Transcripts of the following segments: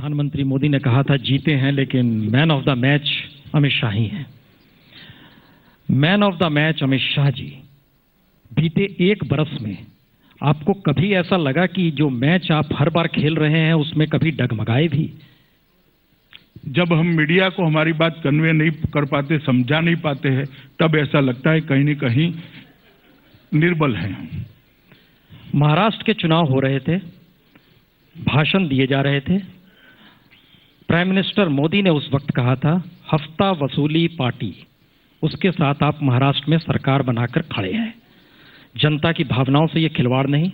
प्रधानमंत्री मोदी ने कहा था जीते हैं, लेकिन man of the match Amit Shah ही हैं। Man of the match Amit Shah ji, बीते एक बरस में आपको कभी ऐसा लगा कि जो मैच आप हर बार खेल रहे हैं उसमें कभी डगमगाए भी? जब हम मीडिया को हमारी बात कन्वे नहीं कर पाते, समझा नहीं पाते हैं, तब ऐसा लगता है कहीं न कहीं निर्बल हैं। महाराष्ट्र के चुनाव हो रहे थे, भाषण दिए जा रहे थे। प्राइम मिनिस्टर मोदी ने उस वक्त कहा था हफ्ता वसूली पार्टी, उसके साथ आप महाराष्ट्र में सरकार बनाकर खड़े हैं। जनता की भावनाओं से ये खिलवाड़ नहीं?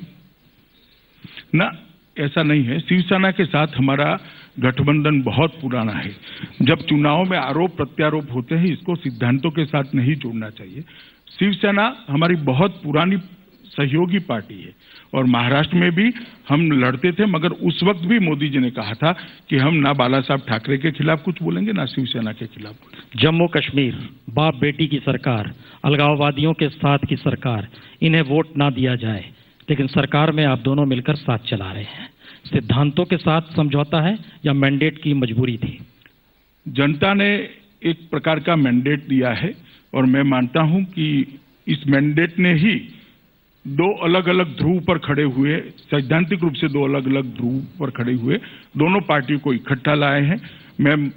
ना, ऐसा नहीं है। शिवसेना के साथ हमारा गठबंधन बहुत पुराना है। जब चुनाव में आरोप प्रत्यारोप होते हैं, इसको सिद्धांतों के साथ नहीं जोड़ना चाहिए। शिवसेना हमारी बहुत पुरानी सहयोगी पार्टी है और महाराष्ट्र में भी हम लड़ते थे, मगर उस वक्त भी मोदी जी ने कहा था कि हम ना बाला साहब ठाकरे के खिलाफ कुछ बोलेंगे, ना शिवसेना के खिलाफ। जम्मू कश्मीर बाप बेटी की सरकार, अलगाववादियों के साथ की सरकार, इन्हें वोट ना दिया जाए, लेकिन सरकार में आप दोनों मिलकर साथ चला रहे हैं। सिद्धांतों के साथ समझौता है या मैंडेट की मजबूरी थी? जनता ने एक प्रकार का मैंडेट दिया है और मैं मानता हूं कि इस मैंडेट ने ही दो अलग अलग ध्रुव पर खड़े हुए, सैद्धांतिक रूप से दो अलग अलग ध्रुव पर खड़े हुए दोनों पार्टियों को इकट्ठा लाए हैं।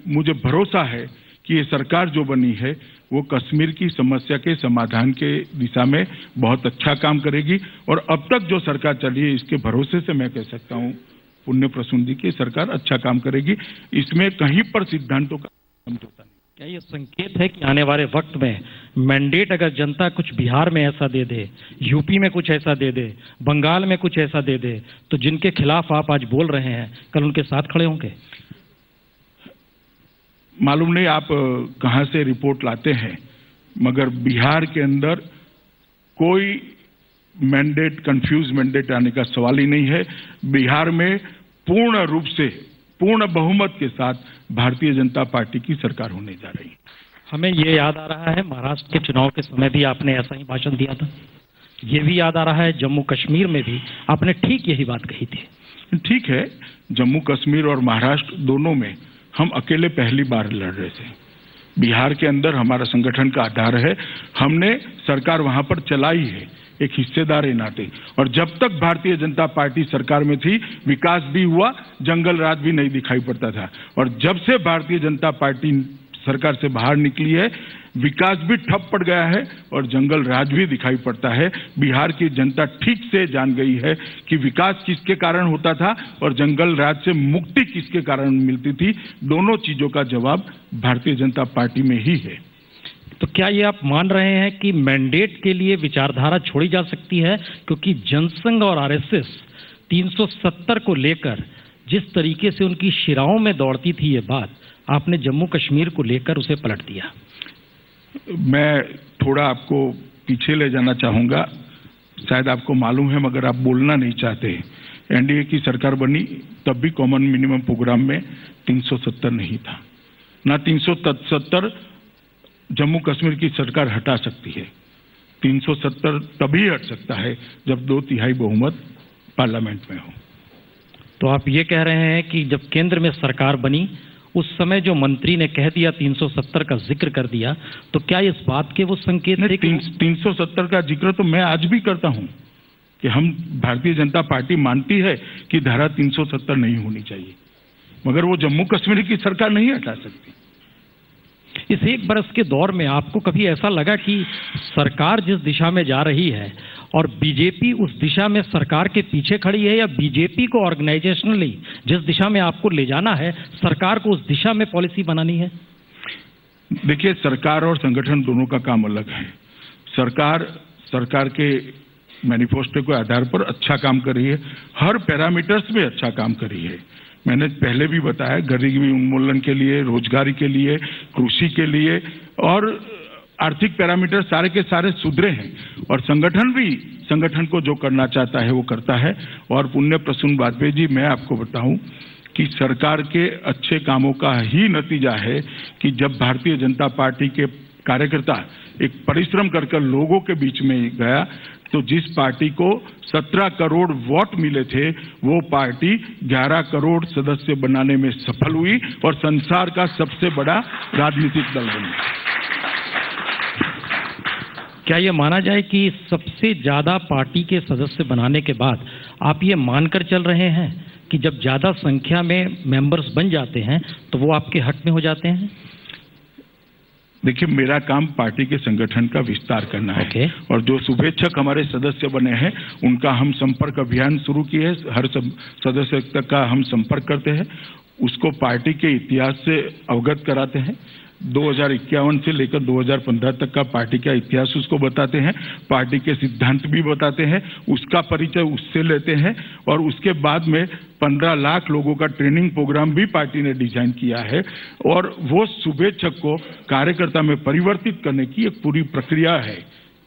मुझे भरोसा है कि ये सरकार जो बनी है वो कश्मीर की समस्या के समाधान के दिशा में बहुत अच्छा काम करेगी और अब तक जो सरकार चली है इसके भरोसे से मैं कह सकता हूं पुण्य प्रसून जी की सरकार अच्छा काम करेगी। इसमें कहीं पर सिद्धांतों का समझौता नहीं। क्या ये संकेत है कि आने वाले वक्त में मैंडेट अगर जनता कुछ बिहार में ऐसा दे दे, यूपी में कुछ ऐसा दे दे, बंगाल में कुछ ऐसा दे दे, तो जिनके खिलाफ आप आज बोल रहे हैं कल उनके साथ खड़े होंगे? मालूम नहीं आप कहां से रिपोर्ट लाते हैं, मगर बिहार के अंदर कोई मैंडेट, कंफ्यूज मैंडेट आने का सवाल ही नहीं है। बिहार में पूर्ण रूप से पूर्ण बहुमत के साथ भारतीय जनता पार्टी की सरकार होने जा रही है। हमें ये याद आ रहा है महाराष्ट्र के चुनाव के समय भी आपने ऐसा ही भाषण दिया था। ये भी याद आ रहा है जम्मू कश्मीर में भी आपने ठीक यही बात कही थी। ठीक है, जम्मू कश्मीर और महाराष्ट्र दोनों में हम अकेले पहली बार लड़ रहे थे। बिहार के अंदर हमारा संगठन का आधार है, हमने सरकार वहां पर चलाई है एक हिस्सेदार नाते, और जब तक भारतीय जनता पार्टी सरकार में थी विकास भी हुआ, जंगल राज भी नहीं दिखाई पड़ता था। और जब से भारतीय जनता पार्टी सरकार से बाहर निकली है विकास भी ठप पड़ गया है और जंगल राज भी दिखाई पड़ता है। बिहार की जनता ठीक से जान गई है कि विकास किसके कारण होता था और जंगल राज से मुक्ति किसके कारण मिलती थी। दोनों चीजों का जवाब भारतीय जनता पार्टी में ही है। तो क्या ये आप मान रहे हैं कि मैंडेट के लिए विचारधारा छोड़ी जा सकती है? क्योंकि जनसंघ और आरएसएस 370 को लेकर जिस तरीके से उनकी शिराओं में दौड़ती थी ये बात, आपने जम्मू कश्मीर को लेकर उसे पलट दिया। मैं थोड़ा आपको पीछे ले जाना चाहूंगा, शायद आपको मालूम है मगर आप बोलना नहीं चाहते। एनडीए की सरकार बनी तब भी कॉमन मिनिमम प्रोग्राम में 370 नहीं था। ना 370 जम्मू कश्मीर की सरकार हटा सकती है। 370 तभी हट सकता है जब 2/3 बहुमत पार्लियामेंट में हो। तो आप ये कह रहे हैं कि जब केंद्र में सरकार बनी उस समय जो मंत्री ने कह दिया 370 का जिक्र कर दिया, तो क्या इस बात के वो संकेत थे कि 370 का जिक्र तो मैं आज भी करता हूं कि हम भारतीय जनता पार्टी मानती है कि धारा 370 नहीं होनी चाहिए, मगर वो जम्मू कश्मीर की सरकार नहीं हटा सकती। इस एक बरस के दौर में आपको कभी ऐसा लगा कि सरकार जिस दिशा में जा रही है और बीजेपी उस दिशा में सरकार के पीछे खड़ी है, या बीजेपी को ऑर्गेनाइजेशनली जिस दिशा में आपको ले जाना है सरकार को उस दिशा में पॉलिसी बनानी है? देखिए, सरकार और संगठन दोनों का काम अलग है। सरकार के मैनिफेस्टो के आधार पर अच्छा काम कर रही है, हर पैरामीटर्स में अच्छा काम कर रही है। मैंने पहले भी बताया, गरीबी उन्मूलन के लिए, रोजगारी के लिए, कृषि के लिए और आर्थिक पैरामीटर सारे के सारे सुधरे हैं और संगठन को जो करना चाहता है वो करता है। और पुण्य प्रसून वाजपेयी जी, मैं आपको बताऊं कि सरकार के अच्छे कामों का ही नतीजा है कि जब भारतीय जनता पार्टी के कार्यकर्ता एक परिश्रम कर लोगों के बीच में गया, तो जिस पार्टी को 17 करोड़ वोट मिले थे वो पार्टी 11 करोड़ सदस्य बनाने में सफल हुई और संसार का सबसे बड़ा राजनीतिक दल बन गया। क्या ये माना जाए कि सबसे ज्यादा पार्टी के सदस्य बनाने के बाद आप ये मानकर चल रहे हैं कि जब ज्यादा संख्या में मेंबर्स बन जाते हैं तो वो आपके हक में हो जाते हैं? देखिए, मेरा काम पार्टी के संगठन का विस्तार करना है और जो शुभेच्छक हमारे सदस्य बने हैं उनका हम संपर्क अभियान शुरू किए हैं। हर सदस्य तक का हम संपर्क करते हैं, उसको पार्टी के इतिहास से अवगत कराते हैं। 2051 से लेकर 2015 तक का पार्टी का इतिहास उसको बताते हैं, पार्टी के सिद्धांत भी बताते हैं, उसका परिचय उससे लेते हैं और उसके बाद में 15 लाख लोगों का ट्रेनिंग प्रोग्राम भी पार्टी ने डिजाइन किया है और वो शुभेच्छक को कार्यकर्ता में परिवर्तित करने की एक पूरी प्रक्रिया है।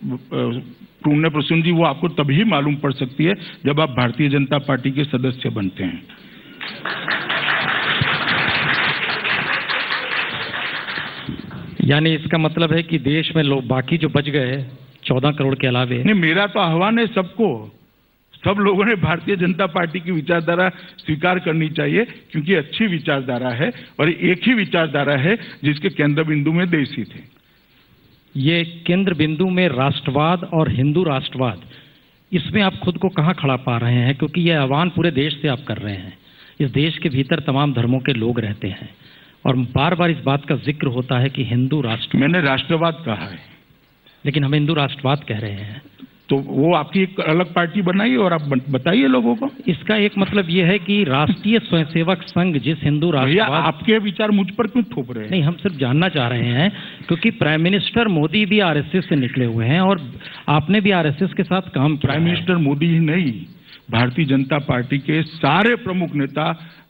पुण्य प्रसून जी, वो आपको तभी मालूम पड़ सकती है जब आप भारतीय जनता पार्टी के सदस्य बनते हैं। यानी इसका मतलब है कि देश में लोग बाकी जो बच गए 14 करोड़ के अलावे। नहीं, मेरा तो आह्वान है सबको, सब लोगों ने भारतीय जनता पार्टी की विचारधारा स्वीकार करनी चाहिए क्योंकि अच्छी विचारधारा है और एक ही विचारधारा है जिसके केंद्र बिंदु में देश हित है। ये केंद्र बिंदु में राष्ट्रवाद और हिंदू राष्ट्रवाद, इसमें आप खुद को कहाँ खड़ा पा रहे हैं? क्योंकि यह आह्वान पूरे देश से आप कर रहे हैं। इस देश के भीतर तमाम धर्मों के लोग रहते हैं और बार बार इस बात का जिक्र होता है कि हिंदू राष्ट्र। मैंने राष्ट्रवाद कहा है, लेकिन हम हिंदू राष्ट्रवाद कह रहे हैं। तो वो आपकी एक अलग पार्टी बनाइए और आप बताइए लोगों को। इसका एक मतलब ये है कि राष्ट्रीय स्वयंसेवक संघ जिस हिंदू राष्ट्रवाद। आपके विचार मुझ पर क्यों थोप रहे हैं? नहीं, हम सिर्फ जानना चाह रहे हैं क्योंकि प्राइम मिनिस्टर मोदी भी आरएसएस से निकले हुए हैं और आपने भी आरएसएस के साथ काम किया। प्राइम मिनिस्टर मोदी ही नहीं, भारतीय जनता पार्टी के सारे प्रमुख नेता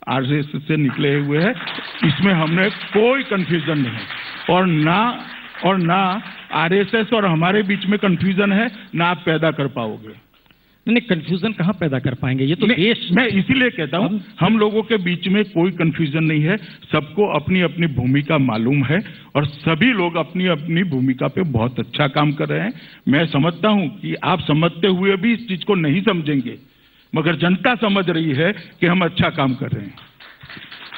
आरएसएस से निकले हुए हैं, इसमें हमने कोई कंफ्यूजन नहीं और ना आरएसएस और हमारे बीच में कंफ्यूजन है, ना आप पैदा कर पाओगे। नहीं, कंफ्यूजन कहाँ पैदा कर पाएंगे? ये तो देश। मैं इसीलिए कहता हूँ हम लोगों के बीच में कोई कंफ्यूजन नहीं है, सबको अपनी अपनी भूमिका मालूम है और सभी लोग अपनी अपनी भूमिका पे बहुत अच्छा काम कर रहे हैं। मैं समझता हूँ कि आप समझते हुए भी इस चीज को नहीं समझेंगे, मगर जनता समझ रही है कि हम अच्छा काम कर रहे हैं।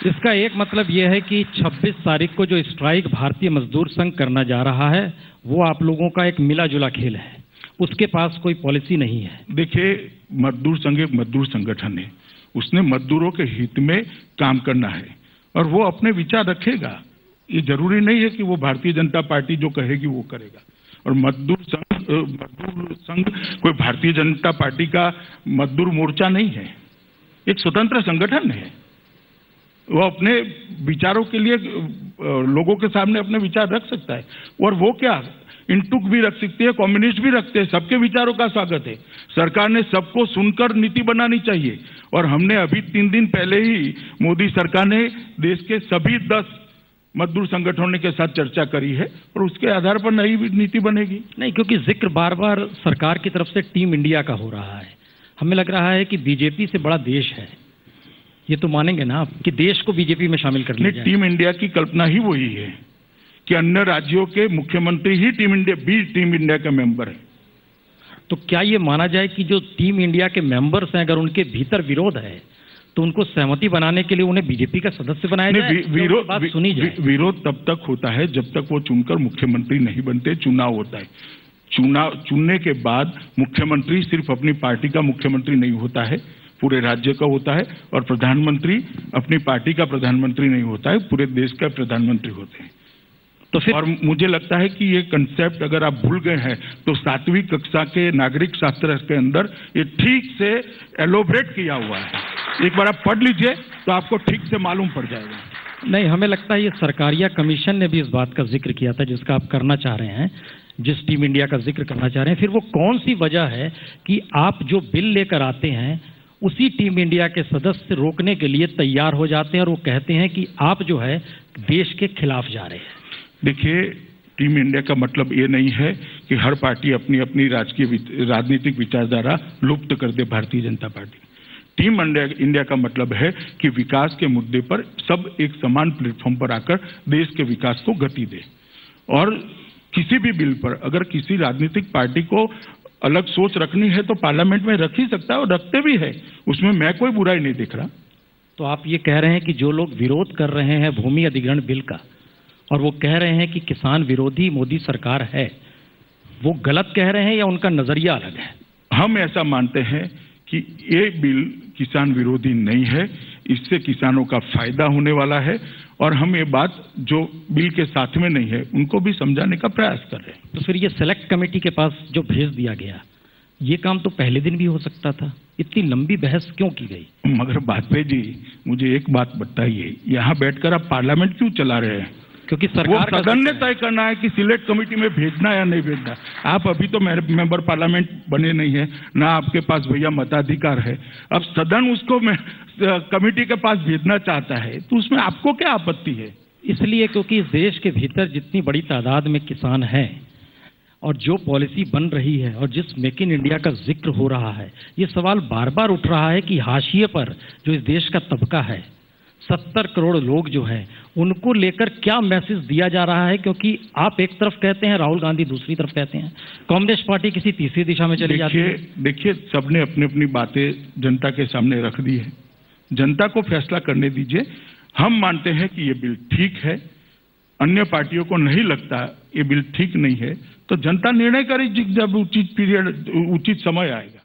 इसका एक मतलब यह है कि 26 तारीख को जो स्ट्राइक भारतीय मजदूर संघ करना जा रहा है वो आप लोगों का एक मिला जुला खेल है, उसके पास कोई पॉलिसी नहीं है। देखिए, मजदूर संघ एक मजदूर संगठन है, उसने मजदूरों के हित में काम करना है और वो अपने विचार रखेगा। ये जरूरी नहीं है कि वो भारतीय जनता पार्टी जो कहेगी वो करेगा। और मजदूर संघ कोई भारतीय जनता पार्टी का मजदूर मोर्चा नहीं है, एक स्वतंत्र संगठन है। वो अपने विचारों के लिए लोगों के सामने अपने विचार रख सकता है और वो क्या इंटुक भी रख सकती है, कम्युनिस्ट भी रखते हैं, सबके विचारों का स्वागत है। सरकार ने सबको सुनकर नीति बनानी चाहिए और हमने अभी 3 दिन पहले ही मोदी सरकार ने देश के सभी 10 मजदूर संगठनों के साथ चर्चा करी है और उसके आधार पर नई नीति बनेगी। नहीं, क्योंकि जिक्र बार बार सरकार की तरफ से टीम इंडिया का हो रहा है। हमें लग रहा है कि बीजेपी से बड़ा देश है, ये तो मानेंगे ना आप कि देश को बीजेपी में शामिल कर लिया जाए। टीम इंडिया की कल्पना ही वही है कि अन्य राज्यों के मुख्यमंत्री ही टीम इंडिया के मेंबर है। तो क्या ये माना जाए कि जो टीम इंडिया के मेंबर्स हैं, अगर उनके भीतर विरोध है तो उनको सहमति बनाने के लिए उन्हें बीजेपी का सदस्य बनाया जाए? विरोध तब तक होता है जब तक वो चुनकर मुख्यमंत्री नहीं बनते, चुनाव होता है। चुनने के बाद मुख्यमंत्री सिर्फ अपनी पार्टी का मुख्यमंत्री नहीं होता है, पूरे राज्य का होता है और प्रधानमंत्री अपनी पार्टी का प्रधानमंत्री नहीं होता है, पूरे देश का प्रधानमंत्री होते हैं। तो फिर और मुझे लगता है कि ये कंसेप्ट अगर आप भूल गए हैं तो 7वीं कक्षा के नागरिक शास्त्र के अंदर ये ठीक से एलोबरेट किया हुआ है। एक बार आप पढ़ लीजिए तो आपको ठीक से मालूम पड़ जाएगा। नहीं, हमें लगता है ये सरकारिया कमीशन ने भी इस बात का जिक्र किया था जिसका आप करना चाह रहे हैं, जिस टीम इंडिया का जिक्र करना चाह रहे हैं। फिर वो कौन सी वजह है कि आप जो बिल लेकर आते हैं उसी टीम इंडिया के सदस्य रोकने के लिए तैयार हो जाते हैं और वो कहते हैं कि आप जो है देश के खिलाफ जा रहे हैं? देखिए, टीम इंडिया का मतलब ये नहीं है कि हर पार्टी अपनी अपनी राजनीतिक विचारधारा लुप्त कर दे Bharatiya Janata party. Team India का मतलब है कि विकास के मुद्दे पर सब एक समान प्लेटफॉर्म पर आकर देश के विकास को गति दे और किसी भी बिल पर अगर किसी राजनीतिक पार्टी को अलग सोच रखनी है तो पार्लियामेंट में रख ही सकता है और रखते भी है, उसमें मैं कोई बुराई नहीं देख रहा। तो आप ये कह रहे हैं कि जो लोग विरोध कर रहे हैं भूमि अधिग्रहण बिल का और वो कह रहे हैं कि किसान विरोधी मोदी सरकार है, वो गलत कह रहे हैं या उनका नजरिया अलग है? हम ऐसा मानते हैं कि ये बिल किसान विरोधी नहीं है, इससे किसानों का फायदा होने वाला है और हम ये बात जो बिल के साथ में नहीं है उनको भी समझाने का प्रयास कर रहे हैं। तो फिर ये सेलेक्ट कमेटी के पास जो भेज दिया गया, ये काम तो पहले दिन भी हो सकता था, इतनी लंबी बहस क्यों की गई? मगर वाजपेयी जी, मुझे एक बात बताइए, यहाँ बैठकर आप पार्लियामेंट क्यों चला रहे हैं? क्योंकि वो सरकार सदन ने तय करना है कि सिलेक्ट कमेटी में भेजना या नहीं भेजना। आप अभी तो मेंबर पार्लियामेंट बने नहीं है, ना आपके पास भैया मताधिकार है। अब सदन उसको कमेटी के पास भेजना चाहता है तो उसमें आपको क्या आपत्ति है? इसलिए क्योंकि इस देश के भीतर जितनी बड़ी तादाद में किसान हैं और जो पॉलिसी बन रही है और जिस मेक इन इंडिया का जिक्र हो रहा है, ये सवाल बार बार उठ रहा है कि हाशिए पर जो इस देश का तबका है, 70 करोड़ लोग जो हैं, उनको लेकर क्या मैसेज दिया जा रहा है? क्योंकि आप एक तरफ कहते हैं, राहुल गांधी दूसरी तरफ कहते हैं, कम्युनिस्ट पार्टी किसी तीसरी दिशा में चली जाती है। देखिए, सबने अपनी अपनी बातें जनता के सामने रख दी है, जनता को फैसला करने दीजिए। हम मानते हैं कि ये बिल ठीक है, अन्य पार्टियों को नहीं लगता ये बिल ठीक नहीं है, तो जनता निर्णय करेगी जब उचित समय आएगा।